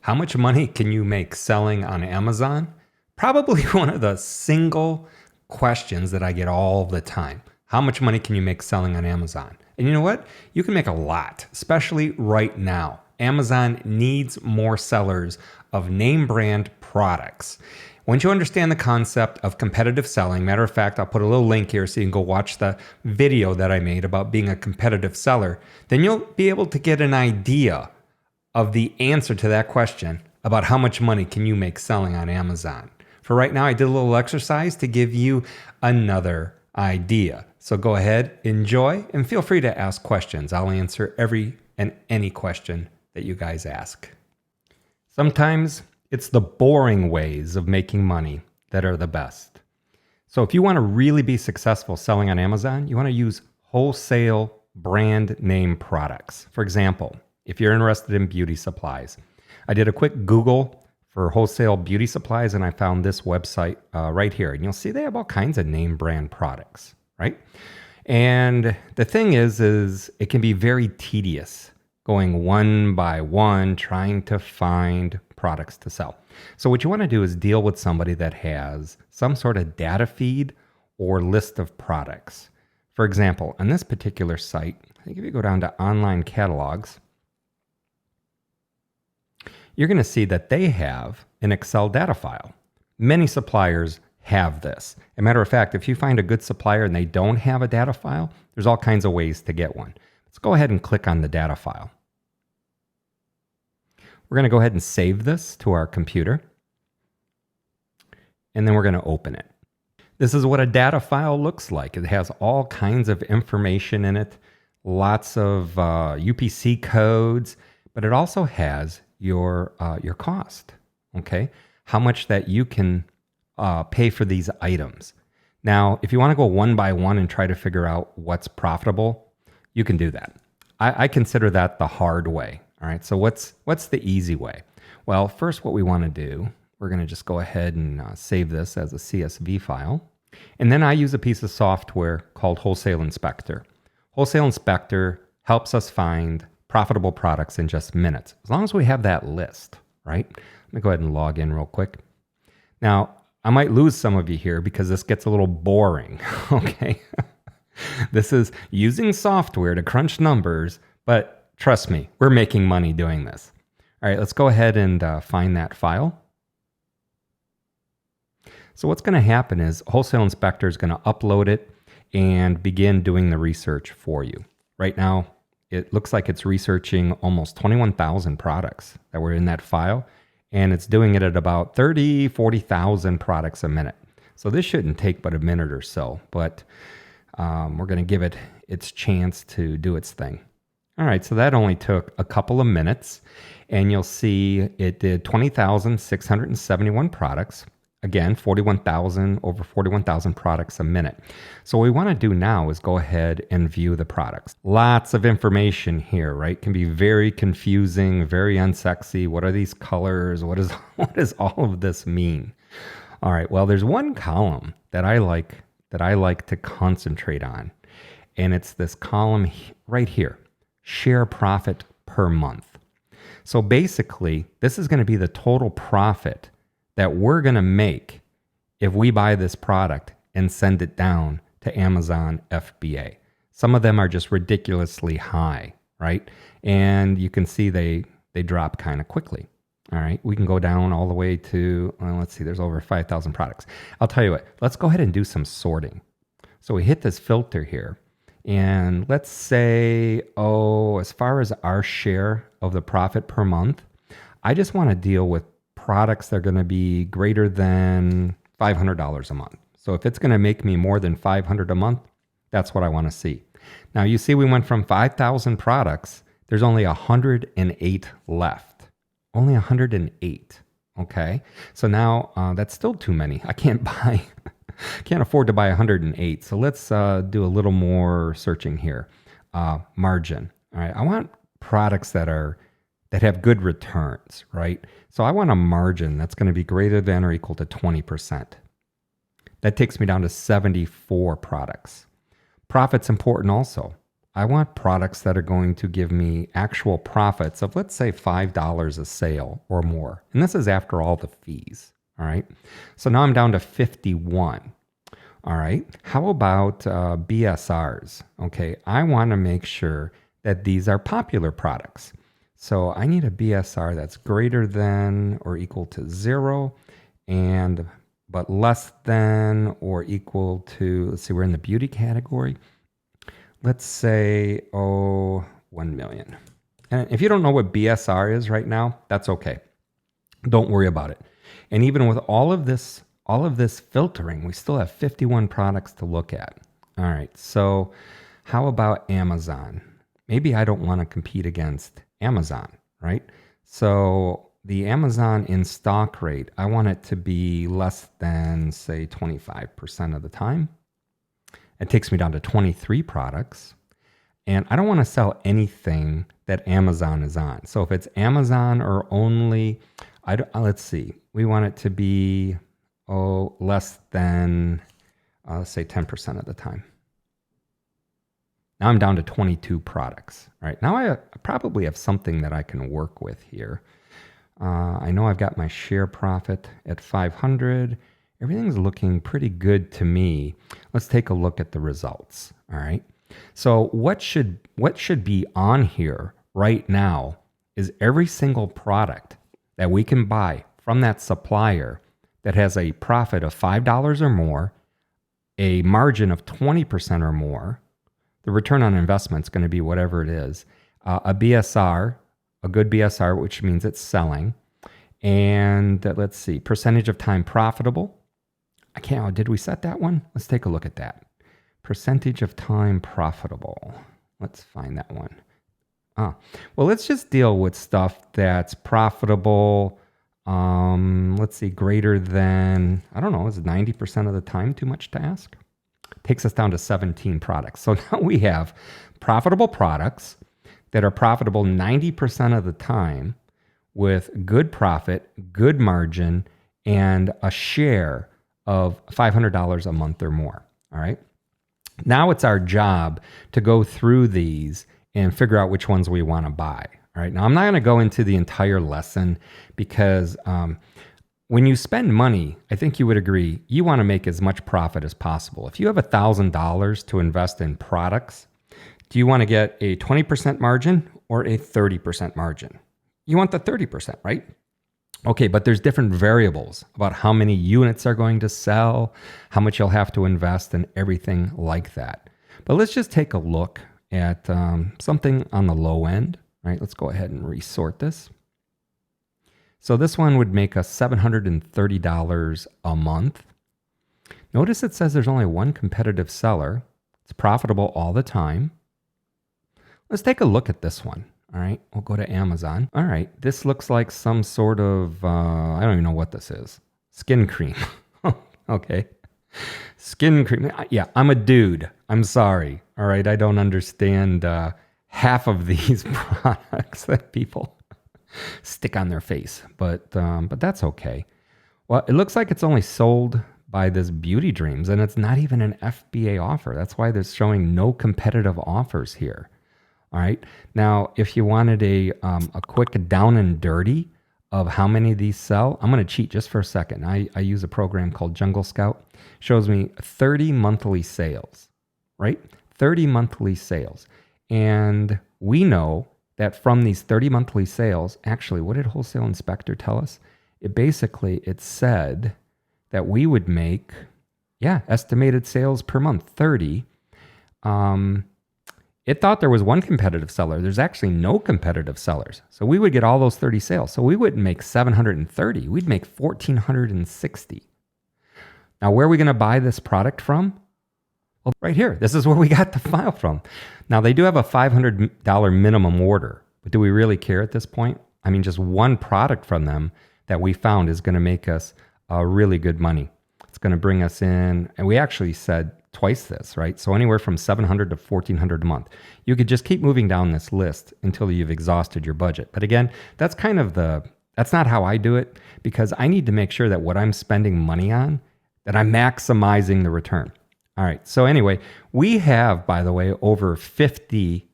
How much money can you make selling on Amazon? Probably one of the single questions that I get all the time. How much money can you make selling on Amazon? And you know what? You can make a lot, especially right now. Amazon needs more sellers of name brand products. Once you understand the concept of competitive selling, matter of fact, I'll put a little link here so you can go watch the video that I made about being a competitive seller, then you'll be able to get an idea of the answer to that question about how much money can you make selling on Amazon. For right now, I did a little exercise to give you another idea. So go ahead, enjoy, and feel free to ask questions. I'll answer every and any question that you guys ask. Sometimes it's the boring ways of making money that are the best. So if you want to really be successful selling on Amazon, you want to use wholesale brand name products. For example, if you're interested in beauty supplies, I did a quick Google for wholesale beauty supplies and I found this website right here. And you'll see they have all kinds of name brand products, right? And the thing is it can be very tedious going one by one trying to find products to sell. So what you want to do is deal with somebody that has some sort of data feed or list of products. For example, on this particular site, I think if you go down to online catalogs, you're going to see that they have an Excel data file. Many suppliers have this. As a matter of fact, if you find a good supplier and they don't have a data file, there's all kinds of ways to get one. Let's go ahead and click on the data file. We're going to go ahead and save this to our computer. And then we're going to open it. This is what a data file looks like. It has all kinds of information in it, lots of UPC codes, but it also has your cost, okay? How much that you can pay for these items. Now, if you want to go one by one and try to figure out what's profitable, you can do that. I consider that the hard way, all right? So what's the easy way? Well, first what we want to do, we're going to just go ahead and save this as a CSV file. And then I use a piece of software called Wholesale Inspector. Wholesale Inspector helps us find profitable products in just minutes, as long as we have that list, right? Let me go ahead and log in real quick. Now, I might lose some of you here because this gets a little boring, okay? This is using software to crunch numbers, but trust me, we're making money doing this. All right, let's go ahead and find that file. So what's going to happen is Wholesale Inspector is going to upload it and begin doing the research for you. Right now, it looks like it's researching almost 21,000 products that were in that file, and it's doing it at about 40,000 products a minute. So this shouldn't take but a minute or so, but we're going to give it its chance to do its thing. All right, so that only took a couple of minutes, and you'll see it did 20,671 products. Again, over 41,000 products a minute. So what we want to do now is go ahead and view the products. Lots of information here, right? Can be very confusing, very unsexy. What are these colors? What does all of this mean? All right, well, there's one column that I like to concentrate on, and it's this column right here, share profit per month. So basically, this is going to be the total profit that we're going to make if we buy this product and send it down to Amazon FBA. Some of them are just ridiculously high, right? And you can see they drop kind of quickly. All right, we can go down all the way to, well, let's see, there's over 5,000 products. I'll tell you what, let's go ahead and do some sorting. So we hit this filter here, and let's say, as far as our share of the profit per month, I just want to deal with products that are going to be greater than $500 a month. So if it's going to make me more than $500 a month, that's what I want to see. Now you see we went from 5,000 products, there's only 108 left. Only 108, okay? So now that's still too many. I can't afford to buy 108. So let's do a little more searching here. Margin, all right? I want products that have good returns, right? So I want a margin that's going to be greater than or equal to 20%. That takes me down to 74 products. Profit's important also. I want products that are going to give me actual profits of, let's say, $5 a sale or more. And this is after all the fees. All right. So now I'm down to 51. All right. How about BSRs? Okay. I want to make sure that these are popular products. So I need a BSR that's greater than or equal to 0 but less than or equal to, let's see, we're in the beauty category. Let's say, 1 million. And if you don't know what BSR is right now, that's okay. Don't worry about it. And even with all of this filtering, we still have 51 products to look at. All right. So how about Amazon? Maybe I don't want to compete against Amazon, right? So the Amazon in stock rate, I want it to be less than, say, 25% of the time. It takes me down to 23 products. And I don't want to sell anything that Amazon is on. So if it's Amazon or only, let's see, we want it to be, less than, let's say 10% of the time. Now I'm down to 22 products. All right. Now I probably have something that I can work with here. I know I've got my share profit at 500. Everything's looking pretty good to me. Let's take a look at the results. All right. So what should be on here right now is every single product that we can buy from that supplier that has a profit of $5 or more, a margin of 20% or more. The return on investment is going to be whatever it is. A BSR, a good BSR, which means it's selling. And let's see, percentage of time profitable. Did we set that one? Let's take a look at that. Percentage of time profitable. Let's find that one. Well, let's just deal with stuff that's profitable. Let's see, greater than, I don't know, is it 90% of the time too much to ask? Takes us down to 17 products. So now we have profitable products that are profitable 90% of the time with good profit, good margin, and a share of $500 a month or more. All right. Now it's our job to go through these and figure out which ones we want to buy. All right. Now I'm not going to go into the entire lesson because when you spend money, I think you would agree, you want to make as much profit as possible. If you have $1,000 to invest in products, do you want to get a 20% margin or a 30% margin? You want the 30%, right? Okay, but there's different variables about how many units are going to sell, how much you'll have to invest, and everything like that. But let's just take a look at something on the low end, right? Let's go ahead and resort this. So this one would make us $730 a month. Notice it says there's only one competitive seller. It's profitable all the time. Let's take a look at this one. All right, we'll go to Amazon. All right, this looks like some sort of, I don't even know what this is. Skin cream. Okay. Skin cream. Yeah, I'm a dude. I'm sorry. All right, I don't understand half of these products that people stick on their face, but that's okay. Well, it looks like it's only sold by this Beauty Dreams, and it's not even an FBA offer. That's why they're showing no competitive offers here. All right. Now, if you wanted a quick down and dirty of how many of these sell, I'm going to cheat just for a second. I use a program called Jungle Scout. Shows me 30 monthly sales, right? 30 monthly sales. And we know that from these 30 monthly sales, actually, what did Wholesale Inspector tell us? It said that we would make, estimated sales per month, 30. It thought there was one competitive seller. There's actually no competitive sellers. So we would get all those 30 sales. So we wouldn't make 730. We'd make 1,460. Now, where are we going to buy this product from? Well, right here. This is where we got the file from. Now, they do have a $500 minimum order. But do we really care at this point? I mean, just one product from them that we found is going to make us really good money. It's going to bring us in, and we actually said twice this, right? So anywhere from $700 to $1,400 a month. You could just keep moving down this list until you've exhausted your budget. But again, that's not how I do it, because I need to make sure that what I'm spending money on, that I'm maximizing the return. All right. So anyway, we have, by the way, over 50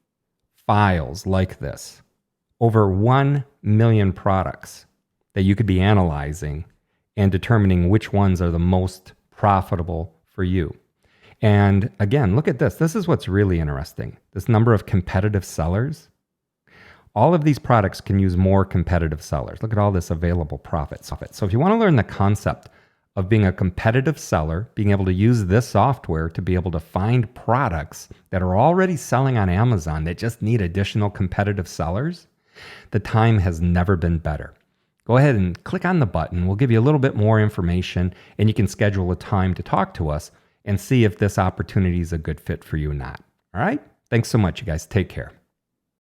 files like this, over 1 million products that you could be analyzing and determining which ones are the most profitable for you. And again, look at this. This is what's really interesting. This number of competitive sellers. All of these products can use more competitive sellers. Look at all this available profit. So if you want to learn the concept of being a competitive seller, being able to use this software to be able to find products that are already selling on Amazon that just need additional competitive sellers, the time has never been better. Go ahead and click on the button. We'll give you a little bit more information, and you can schedule a time to talk to us and see if this opportunity is a good fit for you or not. All right? Thanks so much, you guys. Take care.